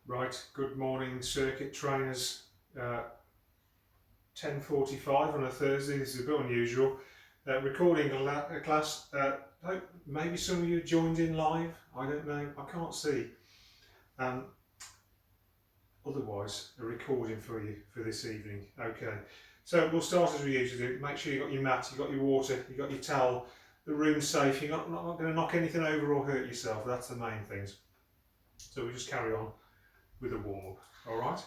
Right, good morning circuit trainers. 10:45 on a Thursday, this is a bit unusual. Recording a class, maybe some of you joined in live, I don't know, I can't see. Otherwise, a recording for you for this evening. Okay, so we'll start as we usually do. Make sure you've got your mat, you've got your water, you've got your towel, the room's safe, you're not going to knock anything over or hurt yourself, that's the main things. So we just carry on with a warm-up, alright?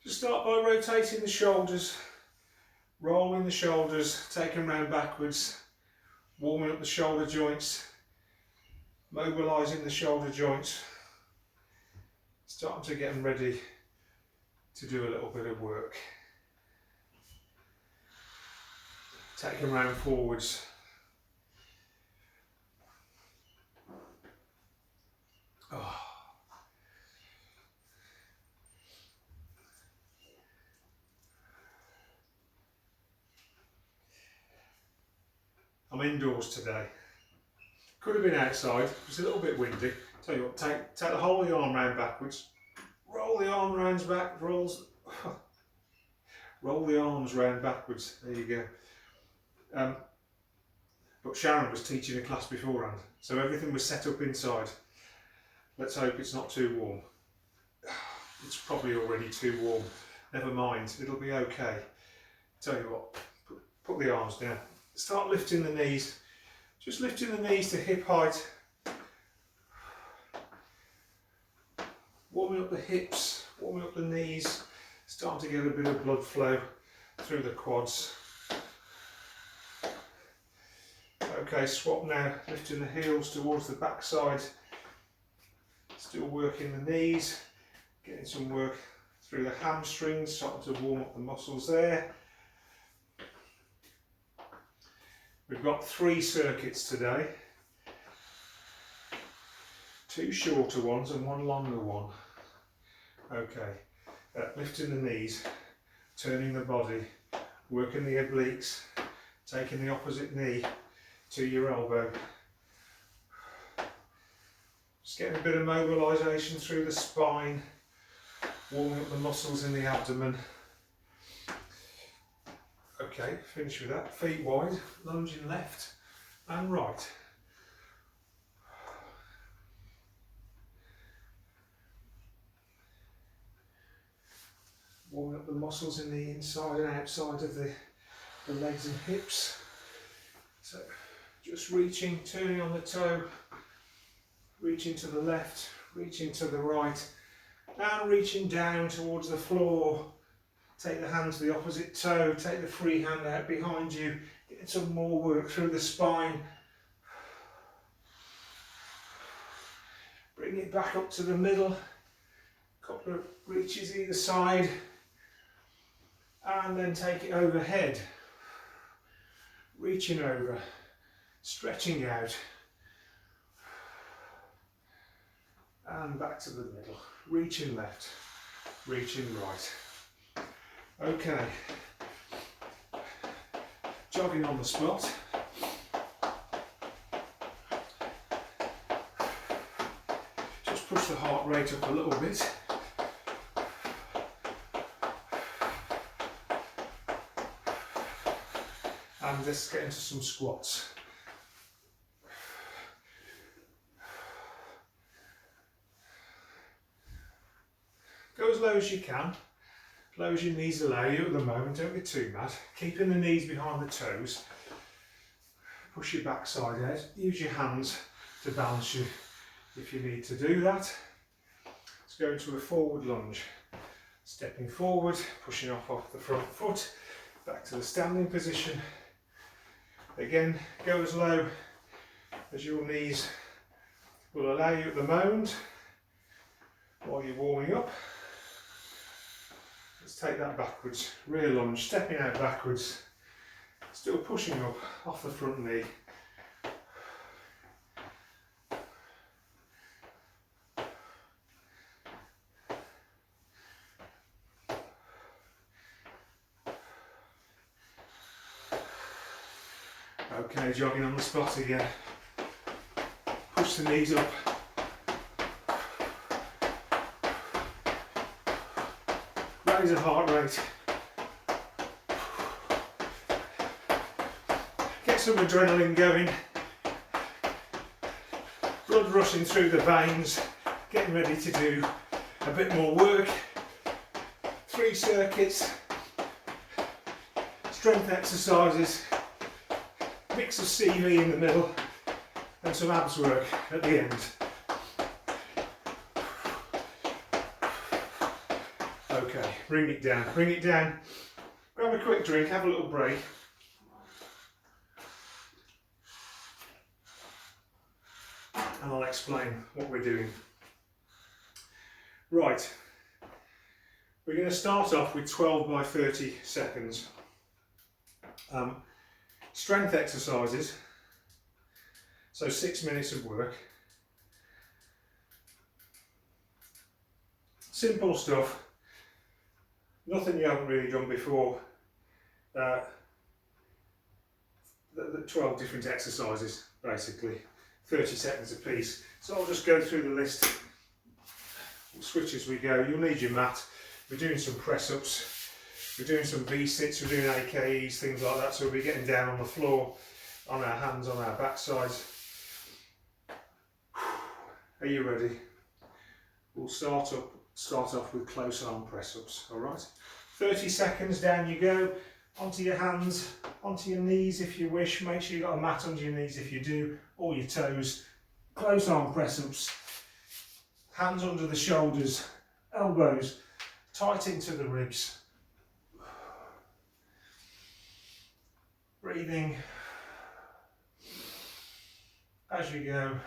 Just start by rotating the shoulders, rolling the shoulders, taking them round backwards, warming up the shoulder joints, mobilising the shoulder joints, starting to get them ready to do a little bit of work. Take them round forwards. Oh. I'm indoors today. Could have been outside, it was a little bit windy. Tell you what, take the whole of the arm round backwards, roll the arm round back, roll the arms round backwards, there you go. But Sharon was teaching a class beforehand, so everything was set up inside. Let's hope it's not too warm. It's probably already too warm. Never mind, it'll be okay. Tell you what, put the arms down. Start lifting the knees. Just lifting the knees to hip height. Warming up the hips, warming up the knees. Starting to get a bit of blood flow through the quads. Okay, swap now, lifting the heels towards the back side. Still working the knees, getting some work through the hamstrings, starting to warm up the muscles there. We've got 3 circuits today, 2 shorter ones and 1 longer one. Okay, lifting the knees, turning the body, working the obliques, taking the opposite knee to your elbow. Just getting a bit of mobilisation through the spine, warming up the muscles in the abdomen. Okay, finish with that. Feet wide, lunging left and right. Warming up the muscles in the inside and outside of the legs and hips. So just reaching, turning on the toe, reaching to the left, reaching to the right, and reaching down towards the floor. Take the hand to the opposite toe, take the free hand out behind you, get some more work through the spine. Bring it back up to the middle, couple of reaches either side, and then take it overhead. Reaching over, stretching out, and back to the middle. Reaching left, reaching right. Okay, jogging on the spot. Just push the heart rate up a little bit. And let's get into some squats. Go as low as you can. As low as your knees allow you at the moment, don't get too mad. Keeping the knees behind the toes. Push your backside out. Use your hands to balance you if you need to do that. Let's go into a forward lunge. Stepping forward, pushing off the front foot, back to the standing position. Again, go as low as your knees will allow you at the moment while you're warming up. Let's take that backwards, rear lunge, stepping out backwards, still pushing up off the front knee. Okay, jogging on the spot again. Push the knees up. Raise the heart rate. Get some adrenaline going. Blood rushing through the veins. Getting ready to do a bit more work. 3 circuits. Strength exercises. Mix of CV in the middle. And some abs work at the end. Okay, bring it down, bring it down. Grab a quick drink, have a little break. And I'll explain what we're doing. Right, we're going to start off with 12 by 30 seconds. Strength exercises, so 6 minutes of work. Simple stuff. Nothing you haven't really done before. The 12 different exercises, basically, 30 seconds a piece. So I'll just go through the list. We'll switch as we go. You'll need your mat. We're doing some press-ups. We're doing some V-sits. We're doing AKEs, things like that. So we'll be getting down on the floor, on our hands, on our backsides. Are you ready? We'll start off with close arm press-ups, all right? 30 seconds, down you go, onto your hands, onto your knees if you wish. Make sure you've got a mat under your knees if you do, or your toes. Close arm press-ups, hands under the shoulders, elbows tight into the ribs. Breathing as you go.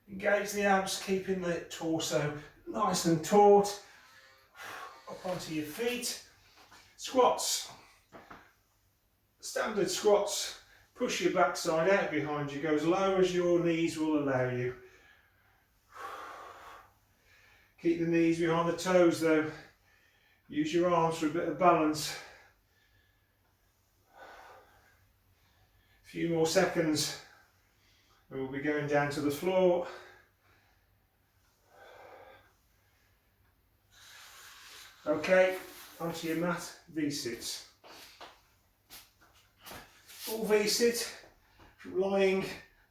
Engage the abs, keeping the torso nice and taut. Up onto your feet. Squats. Standard squats. Push your backside out behind you. Go as low as your knees will allow you. Keep the knees behind the toes though. Use your arms for a bit of balance. A few more seconds. And we'll be going down to the floor. Okay, onto your mat, V-sits. Full V-sit, lying,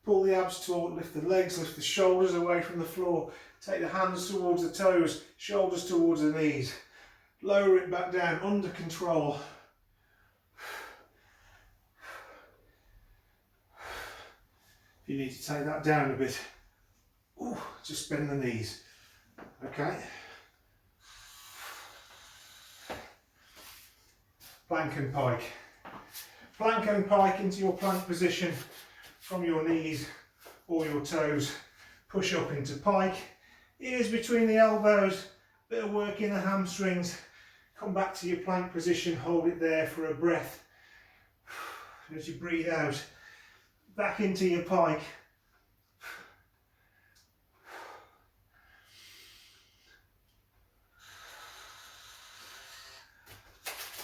pull the abs taut, lift the legs, lift the shoulders away from the floor. Take the hands towards the toes, shoulders towards the knees. Lower it back down, under control. If you need to take that down a bit, just bend the knees. Okay. Plank and pike. Plank and pike into your plank position from your knees or your toes. Push up into pike. Ears between the elbows. Bit of work in the hamstrings. Come back to your plank position. Hold it there for a breath. As you breathe out, back into your pike.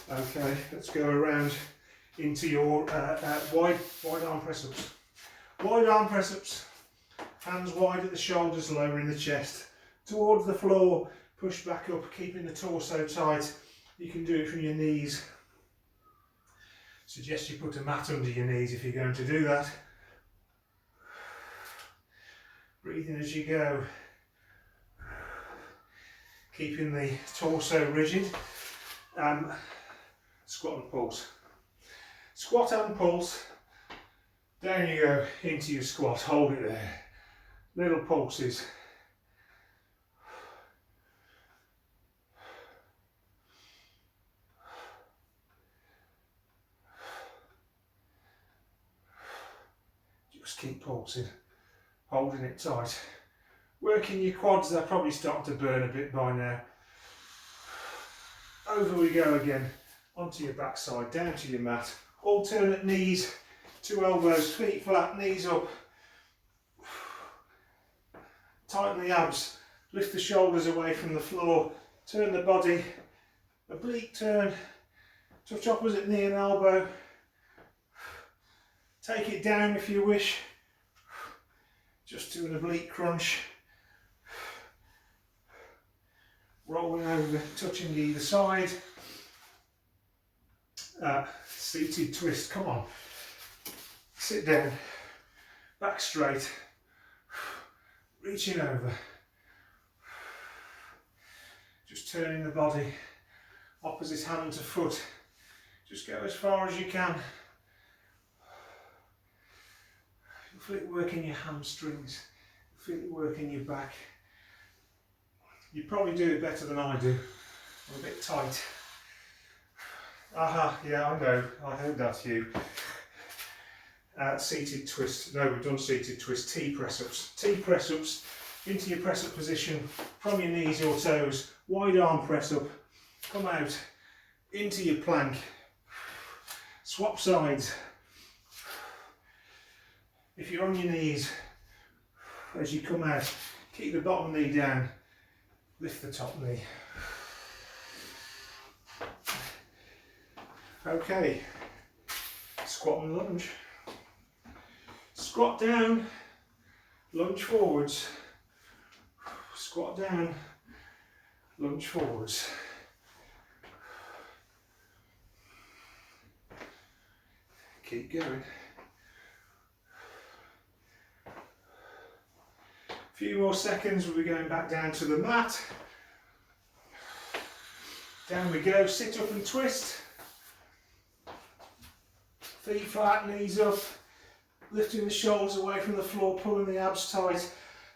Okay, let's go around into your wide arm press-ups. Wide arm press-ups, hands wide at the shoulders, lowering the chest. Towards the floor, push back up, keeping the torso tight. You can do it from your knees. Suggest you put a mat under your knees if you're going to do that. Breathing as you go. Keeping the torso rigid. Squat and pulse. Squat and pulse. Down you go into your squat. Hold it there. Little pulses. Just keep pulsing. Holding it tight. Working your quads. They're probably starting to burn a bit by now. Over we go again. Onto your backside, down to your mat. Alternate knees, 2 elbows, feet flat, knees up. Tighten the abs, lift the shoulders away from the floor, turn the body, oblique turn, touch opposite knee and elbow. Take it down if you wish. Just do an oblique crunch. rolling over, touching either side. Seated twist, come on. Sit down, back straight, reaching over. Just turning the body, opposite hand to foot. Just go as far as you can. You'll feel it working your hamstrings, you'll feel it working your back. You probably do it better than I do. I'm a bit tight. Aha, yeah, I know, I heard that you. Seated twist, no, we've done seated twist, T press-ups. T press-ups into your press-up position from your knees or toes, wide arm press-up, come out into your plank, swap sides. If you're on your knees, as you come out, keep the bottom knee down, lift the top knee. Okay, squat and lunge. Squat down, lunge forwards, squat down, lunge forwards. Keep going. A few more seconds, we'll be going back down to the mat. Down we go, sit up and twist. Feet flat, knees up. Lifting the shoulders away from the floor, pulling the abs tight.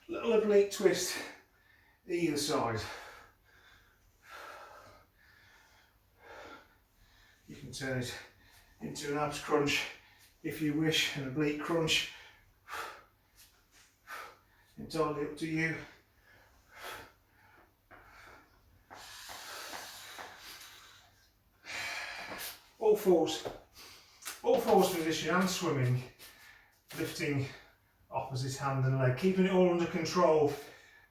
Little oblique twist either side. You can turn it into an abs crunch if you wish, an oblique crunch. Entirely up to you. All fours position and swimming. Lifting opposite hand and leg, keeping it all under control.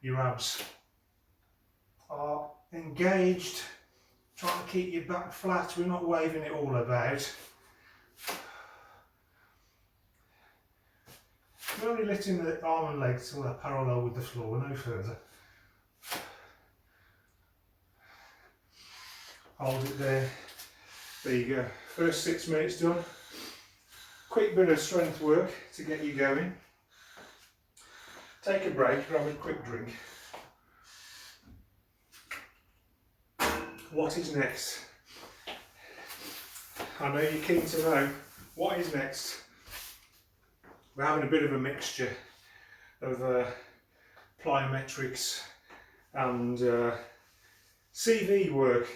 Your abs are engaged, trying to keep your back flat, we're not waving it all about. We're only lifting the arm and legs till they're parallel with the floor, no further. Hold it there. There you go. First 6 minutes done. Quick bit of strength work to get you going. Take a break, grab a quick drink. What is next? I know you're keen to know what is next. We're having a bit of a mixture of plyometrics and CV work.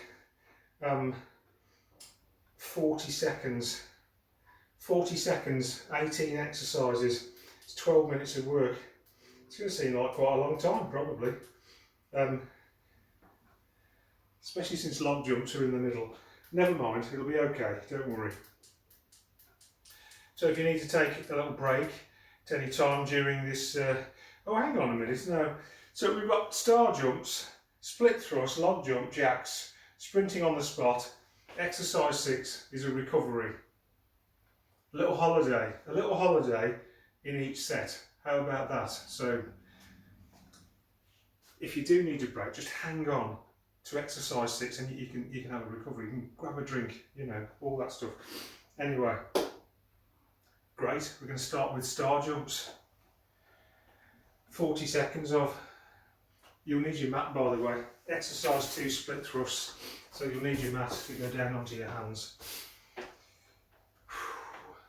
40 seconds, 18 exercises, it's 12 minutes of work. It's going to seem like quite a long time, probably. Especially since log jumps are in the middle. Never mind, it'll be okay, don't worry. So if you need to take a little break at any time during this, oh hang on a minute, no. So we've got star jumps, split thrust, log jump, jacks, sprinting on the spot. Exercise 6 is a recovery. A little holiday in each set. How about that? So if you do need a break, just hang on to exercise 6 and you can have a recovery. You can grab a drink, you know, all that stuff. Anyway, great. We're going to start with star jumps. 40 seconds of. You'll need your mat, by the way. Exercise 2, split thrusts. So you'll need your mat to go down onto your hands.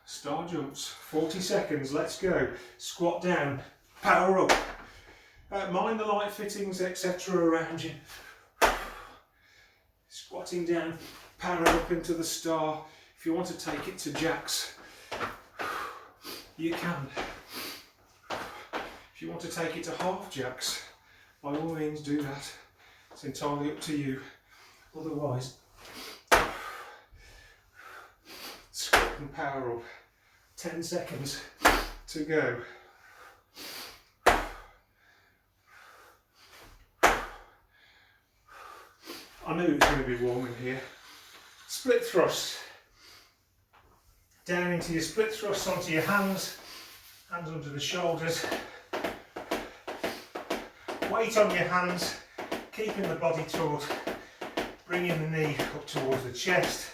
Star jumps, 40 seconds, let's go. Squat down, power up. Mind the light fittings, etc. around you. Squatting down, power up into the star. If you want to take it to jacks, you can. If you want to take it to half jacks, by all means do that. It's entirely up to you. Otherwise, squat and power up. 10 seconds to go. I knew it was going to be warm in here. Split thrust. Down into your split thrust, onto your hands under the shoulders. Weight on your hands. keeping the body taut, bringing the knee up towards the chest,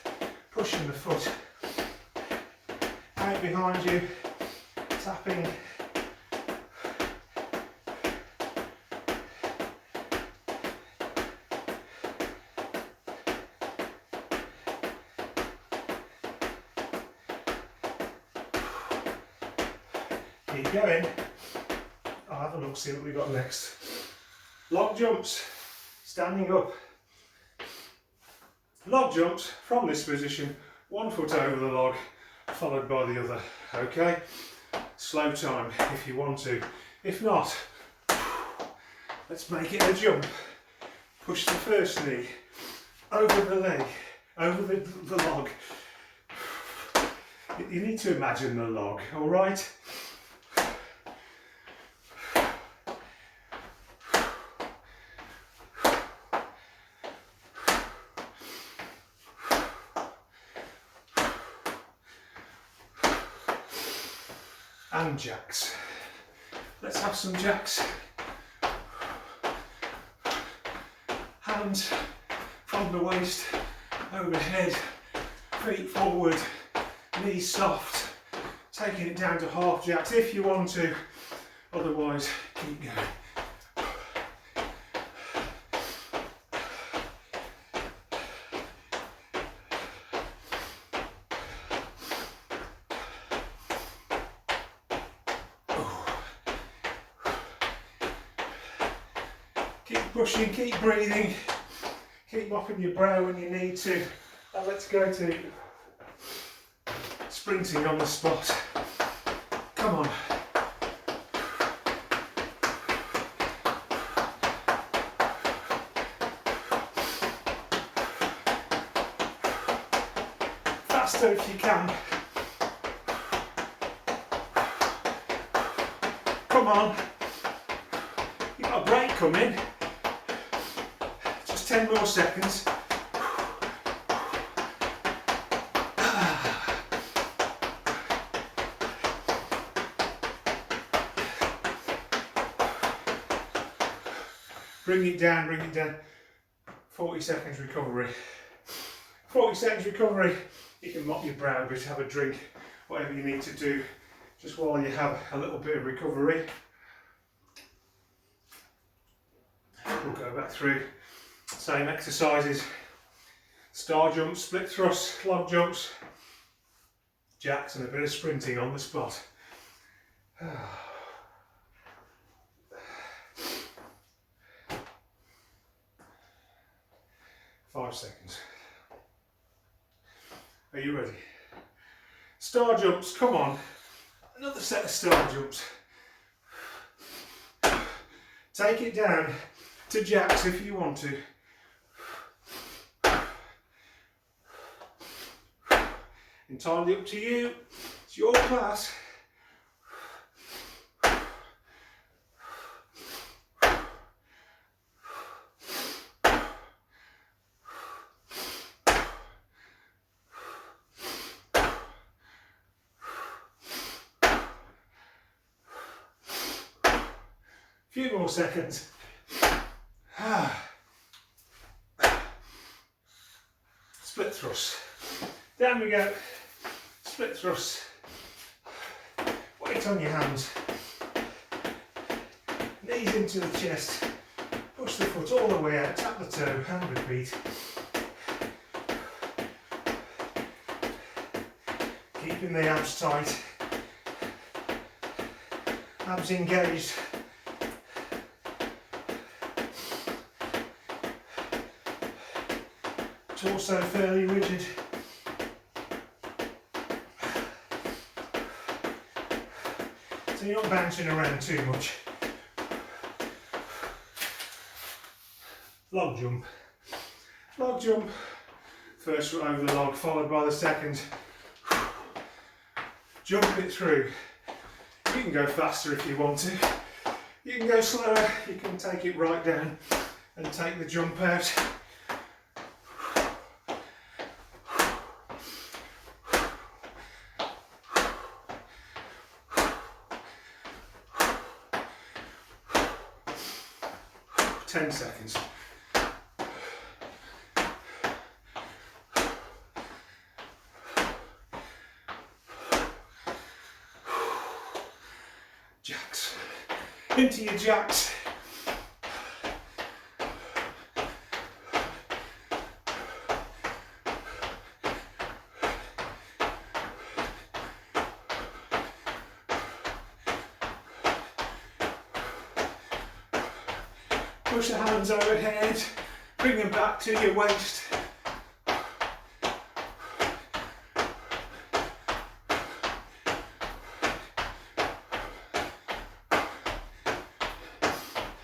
pushing the foot out behind you, tapping. Keep going. I'll have a look, see what we've got next. Log jumps, standing up. Log jumps from this position, 1 foot over the log, followed by the other. Okay? Slow time if you want to. If not, let's make it a jump. Push the first knee over the leg, over the log. You need to imagine the log, alright? And jacks. Let's have some jacks. Hands from the waist, overhead, feet forward, knees soft. Taking it down to half jacks if you want to, otherwise keep going. Keep pushing, keep breathing, keep mopping your brow when you need to. Now let's go to sprinting on the spot. Come on. Faster if you can. Come on. You've got a break coming. 10 more seconds. Bring it down, bring it down. 40 seconds recovery. 40 seconds recovery. You can mop your brow a bit, have a drink, whatever you need to do, just while you have a little bit of recovery. We'll go back through. Same exercises, star jumps, split thrusts, log jumps, jacks and a bit of sprinting on the spot. 5 seconds. Are you ready? Star jumps, come on. Another set of star jumps. Take it down to jacks if you want to. Entirely up to you. It's your class. Few more seconds. Split thrust. Down we go. Split thrust. Weight on your hands. Knees into the chest. Push the foot all the way out. Tap the toe and repeat. Keeping the abs tight. Abs engaged. Torso fairly rigid. So you're not bouncing around too much. Log jump. Log jump. First foot over the log, followed by the second. Jump it through. You can go faster if you want to. You can go slower. You can take it right down and take the jump out. Ten seconds. into your jacks. Push the hands overhead, bring them back to your waist.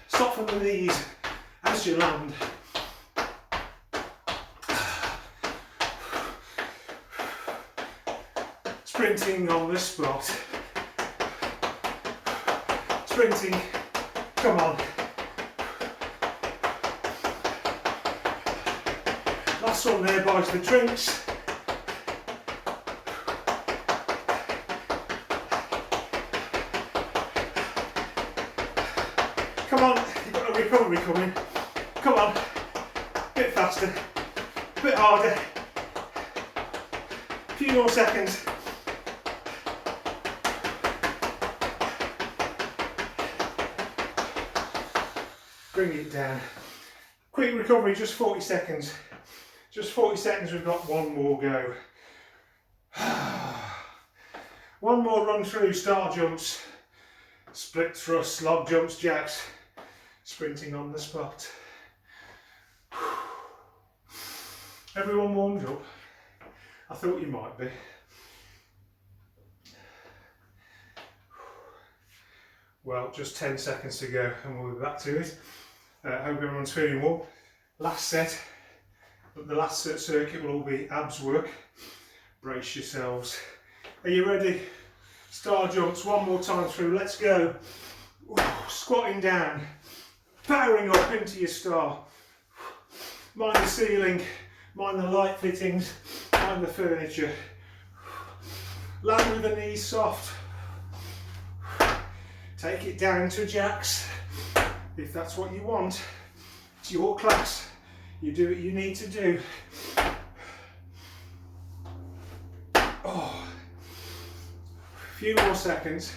Soften the knees as you land. Sprinting on the spot. Sprinting, come on. Last one there, buys the drinks. Come on, you've got a recovery coming. Come on, a bit faster, a bit harder. A few more seconds. Bring it down. Quick recovery, just 40 seconds. Just 40 seconds, we've got one more go. One more run through, star jumps, split thrusts, log jumps, jacks, sprinting on the spot. Everyone warmed up? I thought you might be. Well, just 10 seconds to go and we'll be back to it. Hope everyone's feeling warm. Last set. But the last circuit will all be abs work. Brace yourselves. Are you ready? Star jumps, one more time through, let's go. Squatting down, powering up into your star. Mind the ceiling, mind the light fittings, mind the furniture. Land with the knees soft. Take it down to jacks, if that's what you want. It's your class. You do what you need to do. Oh, a few more seconds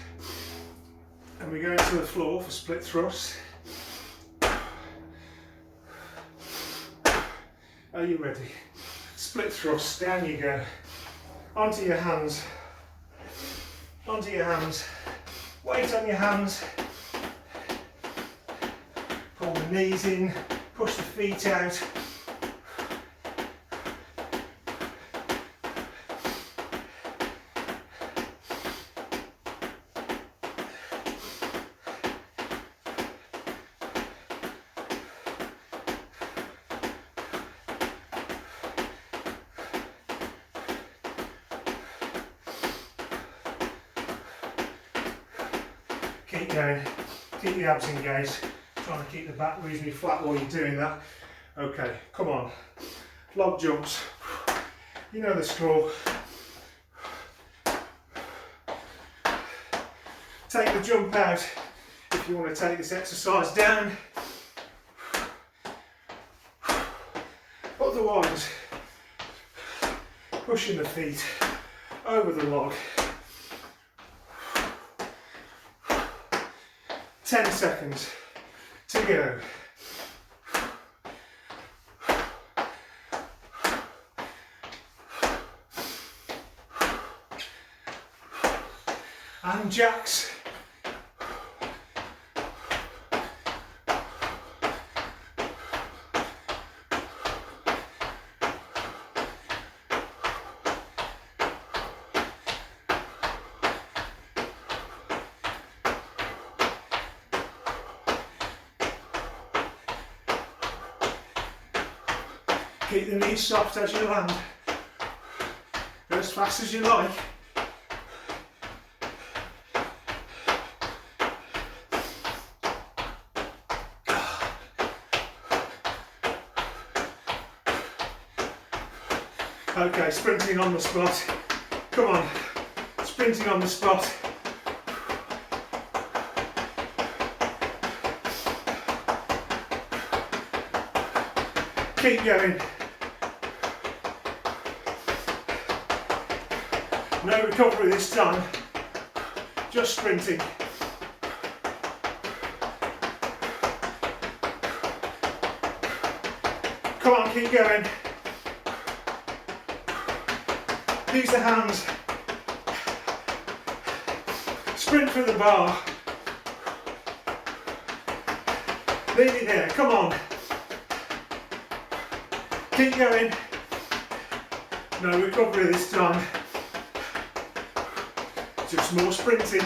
and we go to the floor for split thrusts. Are you ready? Split thrusts, down you go. Onto your hands. Onto your hands. Weight on your hands. Pull the knees in. Push the feet out. Keep going. Keep the abs engaged. Trying to keep the back reasonably flat while you're doing that. Okay, come on. Log jumps. You know the score. Take the jump out if you want to take this exercise down. Otherwise, pushing the feet over the log. 10 seconds to go. And jacks. Keep the knees soft as you land. Go as fast as you like. Okay, sprinting on the spot. Come on, sprinting on the spot. Keep going. No recovery this time, just sprinting. Come on, keep going. Use the hands. Sprint for the bar. Nearly there, come on. Keep going. No recovery this time. Just more sprinting.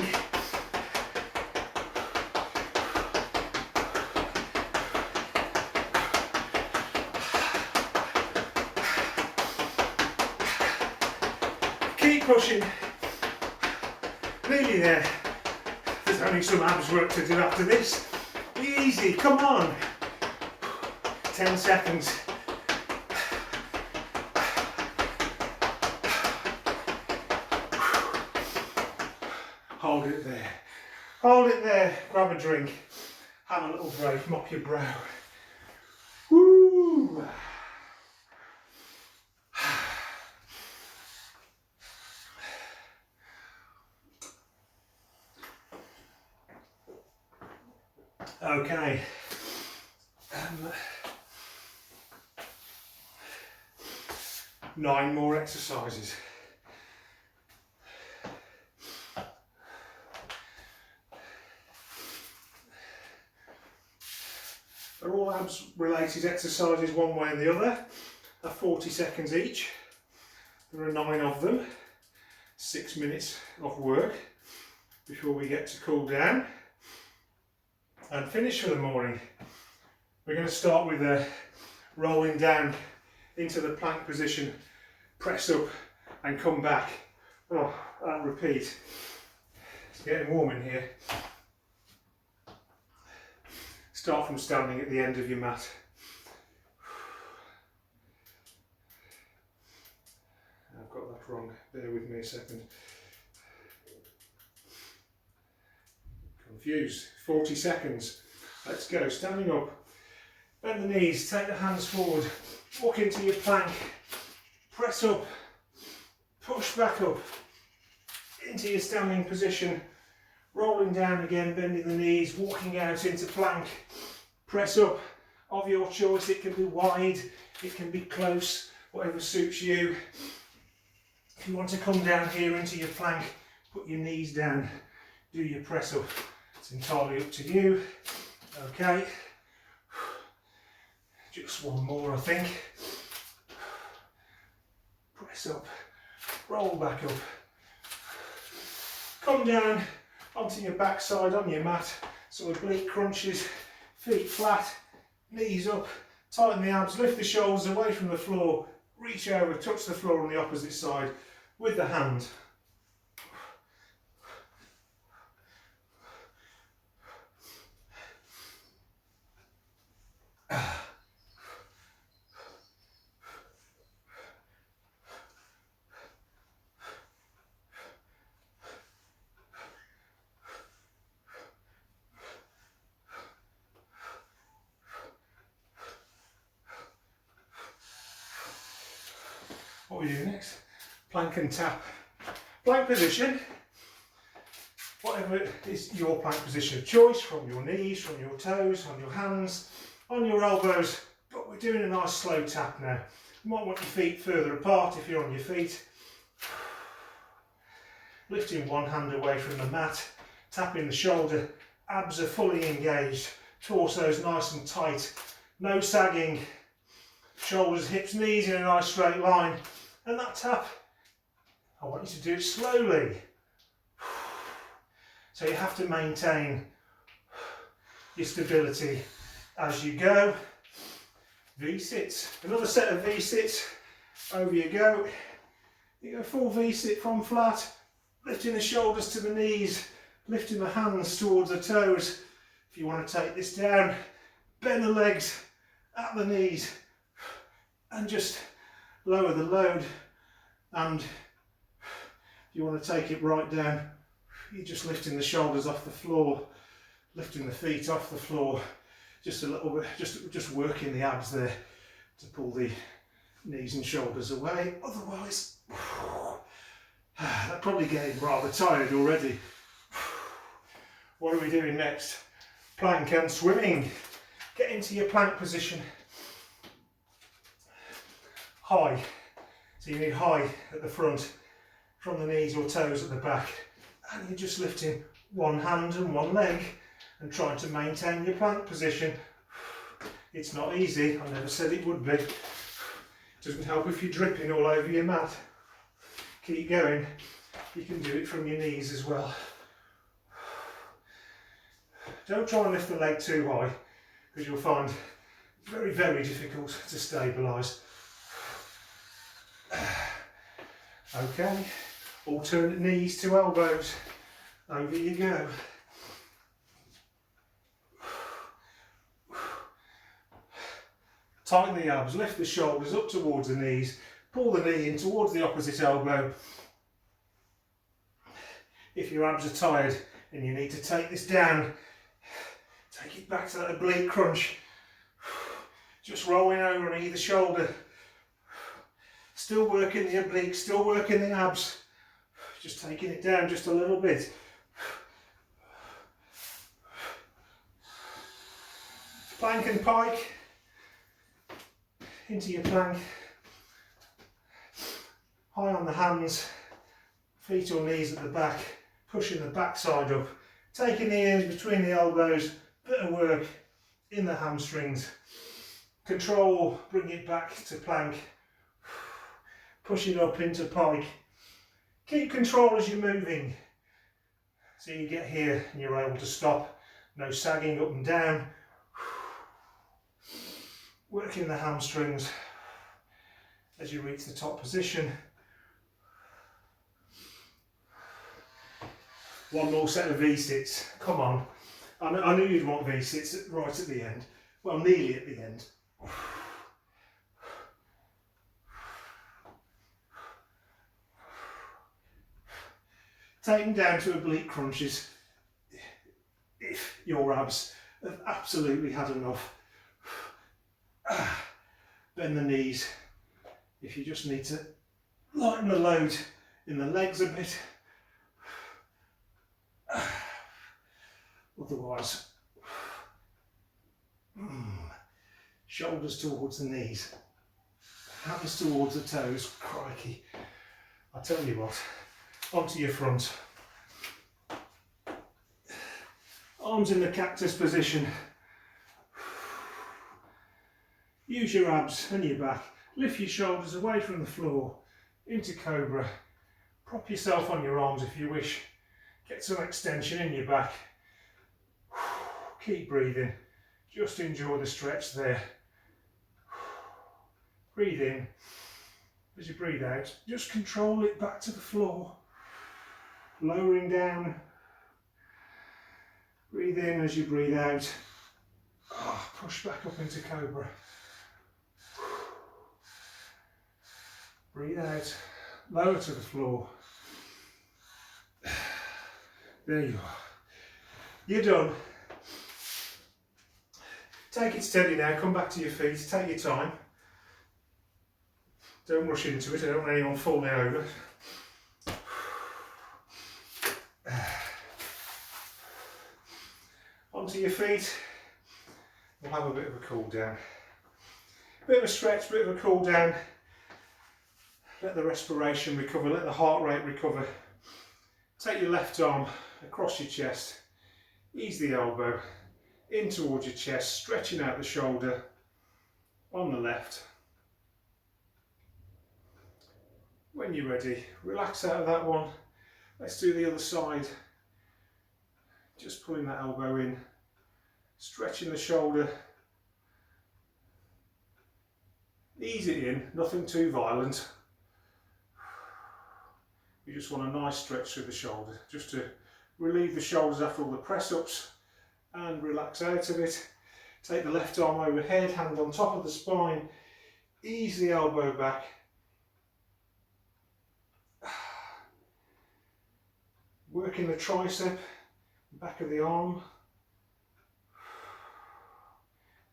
Keep pushing. Nearly there. There's only some abs work to do after this. Easy, come on. 10 seconds. Hold it there. Hold it there. Grab a drink. Have a little break. Mop your brow. Woo! Okay. 9 more exercises. They're all abs related exercises one way and the other. They're 40 seconds each. There are 9 of them. 6 minutes of work before we get to cool down and finish for the morning. We're going to start with rolling down into the plank position, press up and come back. Oh, and repeat. It's getting warm in here. Start from standing at the end of your mat. I've got that wrong, bear with me a second. Confused. 40 seconds. Let's go. Standing up. Bend the knees, take the hands forward, walk into your plank, press up, push back up, into your standing position, rolling down again, bending the knees, walking out into plank, press up, of your choice. It can be wide, it can be close, whatever suits you. If you want to come down here into your plank, put your knees down, do your press up. It's entirely up to you. Okay. Just one more, I think. Press up, roll back up. Come down onto your backside on your mat. So oblique crunches, feet flat, knees up, tighten the abs, lift the shoulders away from the floor, reach over, touch the floor on the opposite side with the hand. What we do next? Plank and tap. Plank position, whatever is your plank position of choice, from your knees, from your toes, on your hands, on your elbows, but we're doing a nice slow tap now. You might want your feet further apart if you're on your feet. Lifting one hand away from the mat, tapping the shoulder, abs are fully engaged, torso's nice and tight, no sagging, shoulders, hips, knees in a nice straight line. And that tap, I want you to do it slowly. So you have to maintain your stability as you go. V-sits, another set of V-sits, over you go. You go full V-sit from flat, lifting the shoulders to the knees, lifting the hands towards the toes. If you want to take this down, bend the legs at the knees and just lower the load. And if you want to take it right down, you're just lifting the shoulders off the floor, lifting the feet off the floor, just a little bit, just working the abs there to pull the knees and shoulders away. Otherwise, they're probably getting rather tired already. What are we doing next? Plank and swimming. Get into your plank position. high. So you need high at the front, from the knees or toes at the back. And you're just lifting one hand and one leg and trying to maintain your plank position. It's not easy, I never said it would be. It doesn't help if you're dripping all over your mat. Keep going. You can do it from your knees as well. Don't try and lift the leg too high, because you'll find it's very, very difficult to stabilise. Okay, alternate knees to elbows. Over you go. Tighten the abs, lift the shoulders up towards the knees, pull the knee in towards the opposite elbow. If your abs are tired and you need to take this down, take it back to that oblique crunch. Just rolling over on either shoulder. Still working the obliques, still working the abs. Just taking it down just a little bit. Plank and pike. Into your plank. High on the hands. Feet or knees at the back. Pushing the backside up. Taking the ears between the elbows. Bit of work in the hamstrings. Control, bring it back to plank. Push it up into pike. Keep control as you're moving. So you get here and you're able to stop. No sagging up and down. Working the hamstrings as you reach the top position. One more set of V-sits. Come on. I knew you'd want V-sits right at the end. Well, nearly at the end. Take them down to oblique crunches if your abs have absolutely had enough. Bend the knees if you just need to lighten the load in the legs a bit. Otherwise, shoulders towards the knees, hands towards the toes. Crikey. I tell you what, onto your front. Arms in the cactus position. Use your abs and your back. Lift your shoulders away from the floor into cobra. Prop yourself on your arms if you wish. Get some extension in your back. Keep breathing. Just enjoy the stretch there. Breathe in. As you breathe out, just control it back to the floor. Lowering down. Breathe in as you breathe out. Push back up into cobra. Breathe out, lower to the floor. There you are. You're done. Take it steady now, come back to your feet, take your time. Don't rush into it, I don't want anyone falling over. Onto your feet, we'll have a bit of a cool down. Bit of a stretch, bit of a cool down. Let the respiration recover, let the heart rate recover. Take your left arm across your chest, ease the elbow in towards your chest, stretching out the shoulder on the left. When you're ready, relax out of that one. Let's do the other side. Just pulling that elbow in, stretching the shoulder. Ease it in, nothing too violent. You just want a nice stretch through the shoulder, just to relieve the shoulders after all the press ups and relax out of it. Take the left arm overhead, hand on top of the spine, ease the elbow back. Working the tricep, back of the arm.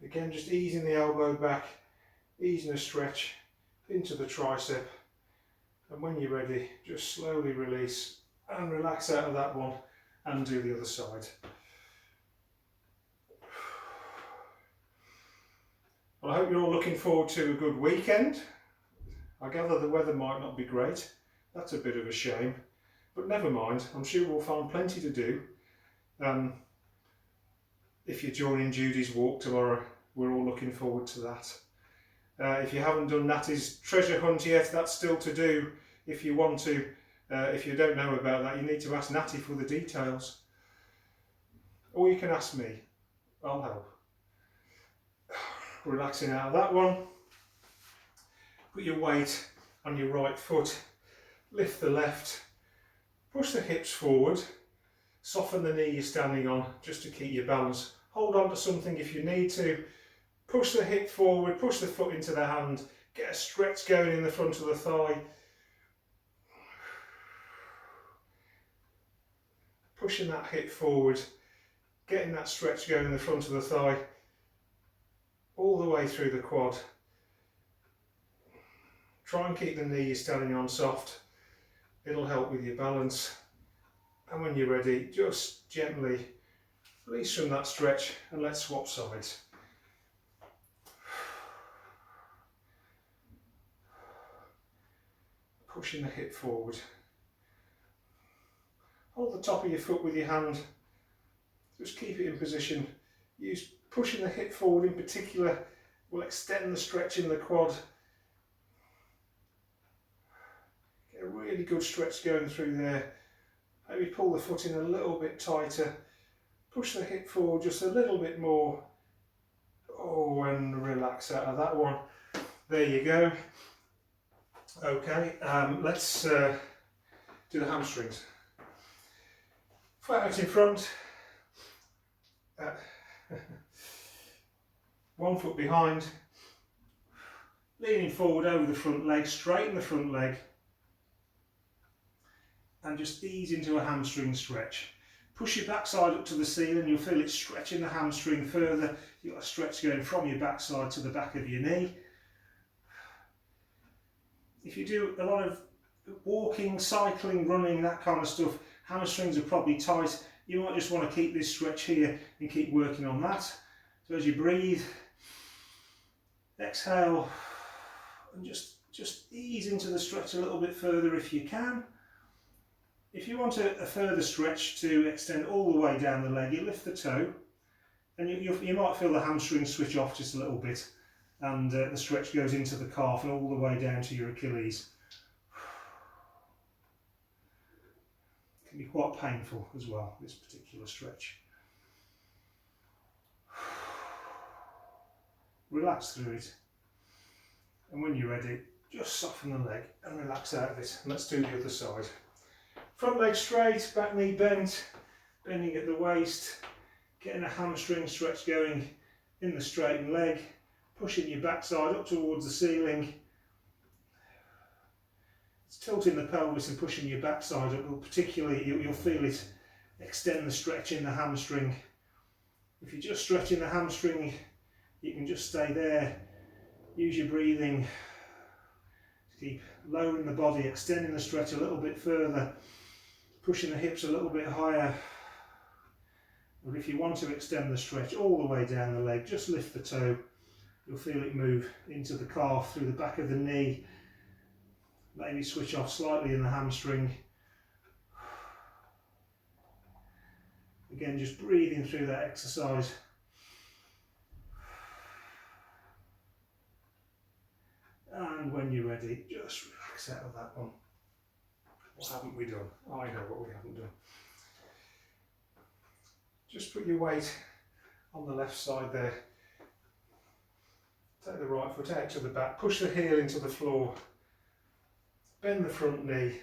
Again, just easing the elbow back, easing a stretch into the tricep. And when you're ready, just slowly release and relax out of that one and do the other side. Well, I hope you're all looking forward to a good weekend. I gather the weather might not be great. That's a bit of a shame, but never mind. I'm sure we'll find plenty to do. If you're joining Judy's walk tomorrow, we're all looking forward to that. If you haven't done Natty's treasure hunt yet, that's still to do if you want to. If you don't know about that, you need to ask Natty for the details. Or you can ask me, I'll help. Relaxing out of that one. Put your weight on your right foot, lift the left, push the hips forward, soften the knee you're standing on just to keep your balance. Hold on to something if you need to. Push the hip forward, push the foot into the hand, get a stretch going in the front of the thigh. Pushing that hip forward, getting that stretch going in the front of the thigh, all the way through the quad. Try and keep the knee you're standing on soft. It'll help with your balance. And when you're ready, just gently release from that stretch and let's swap sides. Pushing the hip forward. Hold the top of your foot with your hand. Just keep it in position. Use pushing the hip forward in particular will extend the stretch in the quad. Get a really good stretch going through there. Maybe pull the foot in a little bit tighter. Push the hip forward just a little bit more. Oh, and relax out of that one. There you go. Okay, let's do the hamstrings. Flat out in front. One foot behind. Leaning forward over the front leg, straighten the front leg. And just ease into a hamstring stretch. Push your backside up to the ceiling, you'll feel it stretching the hamstring further. You've got a stretch going from your backside to the back of your knee. If you do a lot of walking, cycling, running, that kind of stuff, hamstrings are probably tight. You might just want to keep this stretch here and keep working on that. So as you breathe, exhale, and just ease into the stretch a little bit further if you can. If you want a further stretch to extend all the way down the leg, you lift the toe, and you might feel the hamstring switch off just a little bit, and the stretch goes into the calf and all the way down to your Achilles. It can be quite painful as well, this particular stretch. Relax through it, and when you're ready, just soften the leg and relax out of it. And let's do the other side. Front leg straight, back knee bent, bending at the waist, getting a hamstring stretch going in the straightened leg, pushing your backside up towards the ceiling. It's tilting the pelvis and pushing your backside up, particularly you'll feel it extend the stretch in the hamstring. If you're just stretching the hamstring, you can just stay there, use your breathing to keep lowering the body, extending the stretch a little bit further, pushing the hips a little bit higher. But if you want to extend the stretch all the way down the leg, just lift the toe. You'll feel it move into the calf, through the back of the knee. Maybe switch off slightly in the hamstring. Again, just breathing through that exercise. And when you're ready, just relax out of that one. What haven't we done? I know what we haven't done. Just put your weight on the left side there. Take the right foot out to the back, push the heel into the floor, bend the front knee.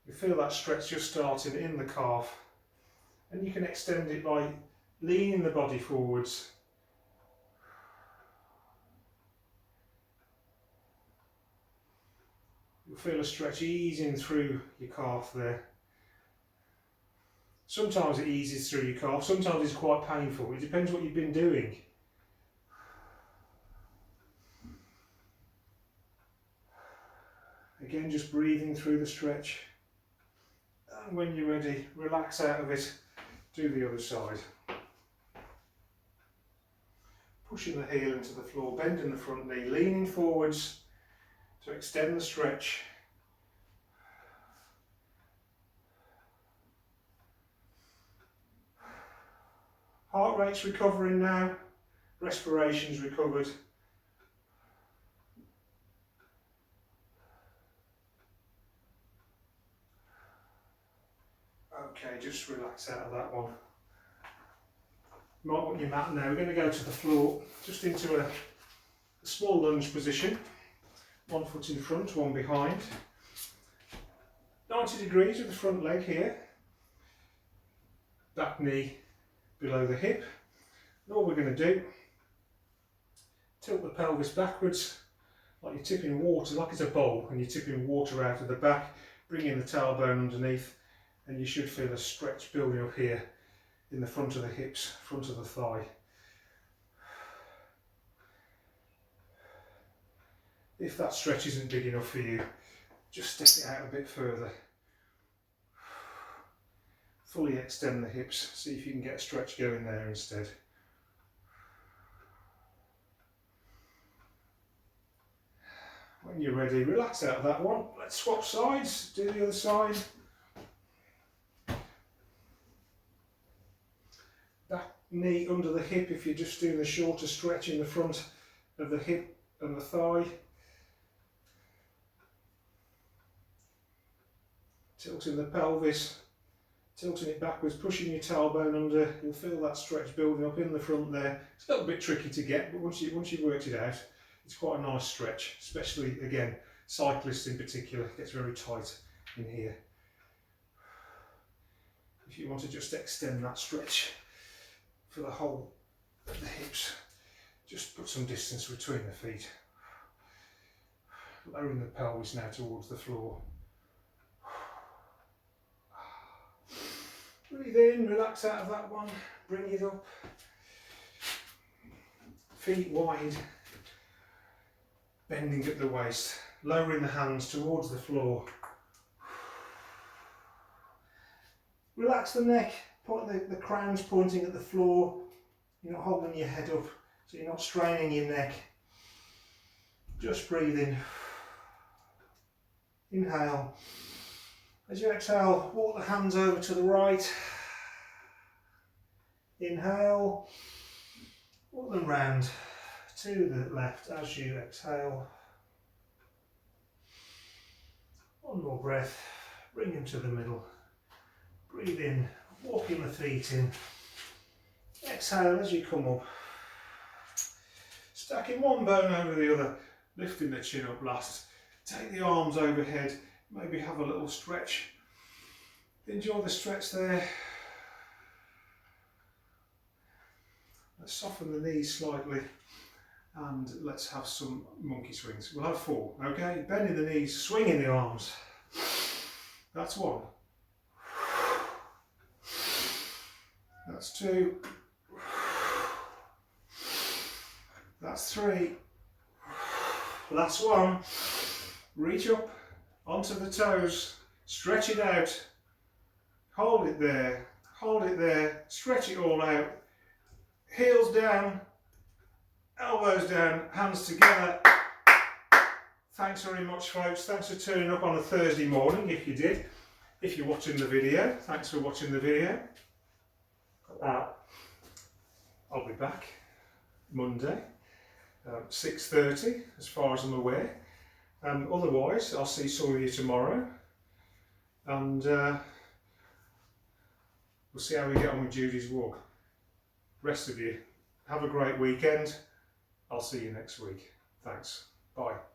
You feel that stretch just starting in the calf, and you can extend it by leaning the body forwards. You'll feel a stretch easing through your calf there. Sometimes it eases through your calf, sometimes it's quite painful. It depends what you've been doing. Again, just breathing through the stretch. And when you're ready, relax out of it. Do the other side. Pushing the heel into the floor, bending the front knee, leaning forwards. to extend the stretch. Heart rate's recovering now, respiration's recovered. Okay, just relax out of that one. You might want your mat now. We're going to go to the floor, just into a small lunge position. One foot in front, one behind. 90 degrees with the front leg here. Back knee below the hip. And all we're going to do, tilt the pelvis backwards, like you're tipping water, like it's a bowl, and you're tipping water out of the back. Bring in the tailbone underneath, and you should feel a stretch building up here in the front of the hips, front of the thigh. If that stretch isn't big enough for you, just step it out a bit further. Fully extend the hips, see if you can get a stretch going there instead. When you're ready, relax out of that one. Let's swap sides, do the other side. Back knee under the hip if you're just doing the shorter stretch in the front of the hip and the thigh. Tilting the pelvis, tilting it backwards, pushing your tailbone under. You'll feel that stretch building up in the front there. It's a little bit tricky to get, but once you've worked it out, it's quite a nice stretch, especially, again, cyclists in particular. It gets very tight in here. If you want to just extend that stretch for the whole of the hips, just put some distance between the feet. Lowering the pelvis now towards the floor. Breathe in, relax out of that one, bring it up. Feet wide, bending at the waist, lowering the hands towards the floor. Relax the neck, point the crown's pointing at the floor. You're not holding your head up, so you're not straining your neck. Just breathe in. Inhale. As you exhale, walk the hands over to the right. Inhale. Walk them round to the left as you exhale. One more breath. Bring them to the middle. Breathe in, walking the feet in. Exhale as you come up. Stacking one bone over the other, lifting the chin up last. Take the arms overhead, maybe have a little stretch. Enjoy the stretch there. Let's soften the knees slightly and let's have some monkey swings. We'll have 4, okay? Bending the knees, swinging the arms. That's 1. That's 2. That's 3. Last 1. Reach up onto the toes, stretch it out, hold it there, stretch it all out, heels down, elbows down, hands together. Thanks very much, folks. Thanks for turning up on a Thursday morning, if you did. If you're watching the video, thanks for watching the video. I'll be back Monday, 6:30, as far as I'm aware. Otherwise, I'll see some of you tomorrow, and we'll see how we get on with Judy's walk. Rest of you, have a great weekend. I'll see you next week. Thanks. Bye.